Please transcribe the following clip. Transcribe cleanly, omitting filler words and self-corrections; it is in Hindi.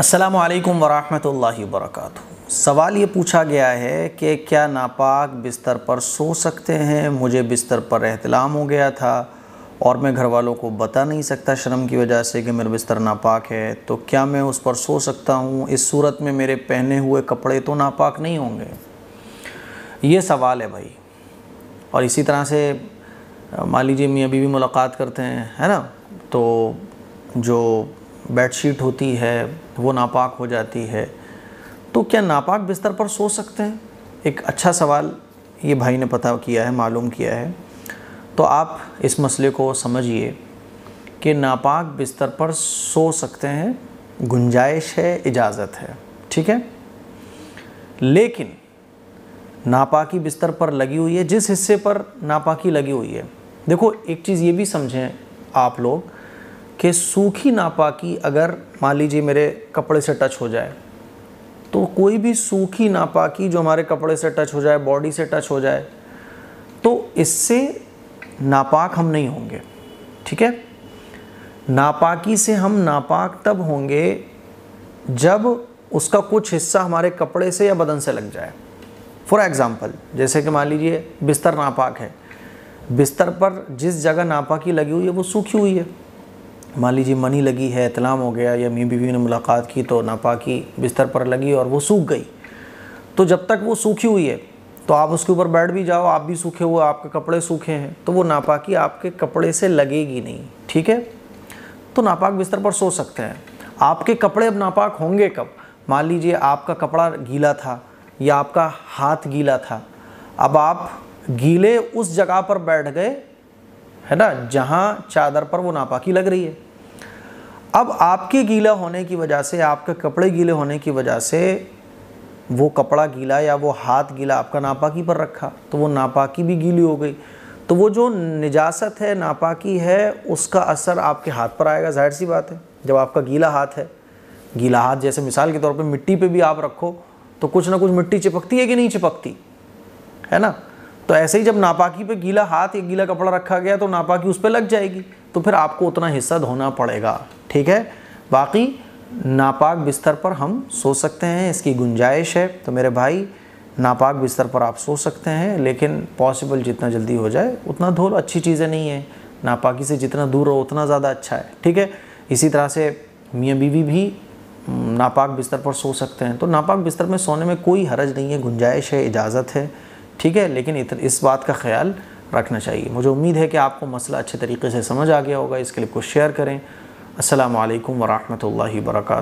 अस्सलामु अलैकुम वरहमतुल्लाहि वबरकातुहू। सवाल ये पूछा गया है कि क्या नापाक बिस्तर पर सो सकते हैं। मुझे बिस्तर पर एहतिलाम हो गया था और मैं घर वालों को बता नहीं सकता शर्म की वजह से कि मेरा बिस्तर नापाक है, तो क्या मैं उस पर सो सकता हूँ? इस सूरत में मेरे पहने हुए कपड़े तो नापाक नहीं होंगे? ये सवाल है भाई। और इसी तरह से मान लीजिए मियाँ बीवी मुलाकात करते हैं, है ना, तो जो बेडशीट होती है वो नापाक हो जाती है, तो क्या नापाक बिस्तर पर सो सकते हैं? एक अच्छा सवाल ये भाई ने पता किया है, मालूम किया है। तो आप इस मसले को समझिए कि नापाक बिस्तर पर सो सकते हैं, गुंजाइश है, इजाज़त है, ठीक है। लेकिन नापाकी बिस्तर पर लगी हुई है, जिस हिस्से पर नापाकी लगी हुई है, देखो एक चीज़ ये भी समझें आप लोग कि सूखी नापाकी अगर मान लीजिए मेरे कपड़े से टच हो जाए, तो कोई भी सूखी नापाकी जो हमारे कपड़े से टच हो जाए, बॉडी से टच हो जाए, तो इससे नापाक हम नहीं होंगे, ठीक है। नापाकी से हम नापाक तब होंगे जब उसका कुछ हिस्सा हमारे कपड़े से या बदन से लग जाए। फॉर एग्ज़ाम्पल, जैसे कि मान लीजिए बिस्तर नापाक है, बिस्तर पर जिस जगह नापाकी लगी हुई है वो सूखी हुई है। मान लीजिए मनी लगी है, इतलाम हो गया, या मियाँ बीवी ने मुलाकात की तो नापाकी बिस्तर पर लगी और वो सूख गई, तो जब तक वो सूखी हुई है तो आप उसके ऊपर बैठ भी जाओ, आप भी सूखे हुए, आपके कपड़े सूखे हैं, तो वो नापाकी आपके कपड़े से लगेगी नहीं, ठीक है। तो नापाक बिस्तर पर सो सकते हैं। आपके कपड़े अब नापाक होंगे कब? मान लीजिए आपका कपड़ा गीला था या आपका हाथ गीला था, अब आप गीले उस जगह पर बैठ गए, है ना, जहाँ चादर पर वो नापाकी लग रही है। अब आपके गीला होने की वजह से, आपके कपड़े गीले होने की वजह से वो कपड़ा गीला या वो हाथ गीला आपका नापाकी पर रखा, तो वो नापाकी भी गीली हो गई, तो वो जो निजासत है, नापाकी है, उसका असर आपके हाथ पर आएगा। जाहिर सी बात है, जब आपका गीला हाथ है, गीला हाथ जैसे मिसाल के तौर पे मिट्टी पे भी आप रखो तो कुछ ना कुछ मिट्टी चिपकती है कि नहीं चिपकती, है ना। तो ऐसे ही जब नापाकी पे गीला हाथ या गीला कपड़ा रखा गया तो नापाकी उस पर लग जाएगी, तो फिर आपको उतना हिस्सा धोना पड़ेगा, ठीक है। बाकी नापाक बिस्तर पर हम सो सकते हैं, इसकी गुंजाइश है। तो मेरे भाई, नापाक बिस्तर पर आप सो सकते हैं, लेकिन पॉसिबल जितना जल्दी हो जाए उतना धो लो। अच्छी चीज़ें नहीं है, नापाकी से जितना दूर रहो उतना ज़्यादा अच्छा है, ठीक है। इसी तरह से मियाँ बीवी भी नापाक बिस्तर पर सो सकते हैं। तो नापाक बिस्तर में सोने में कोई हरज नहीं है, गुंजाइश है, इजाज़त है, ठीक है। लेकिन इस बात का ख्याल रखना चाहिए। मुझे उम्मीद है कि आपको मसला अच्छे तरीके से समझ आ गया होगा। इसके लिए कुछ शेयर करें। अस्सलामु अलैकुम वरहमतुल्लाहि वबरकातुहू।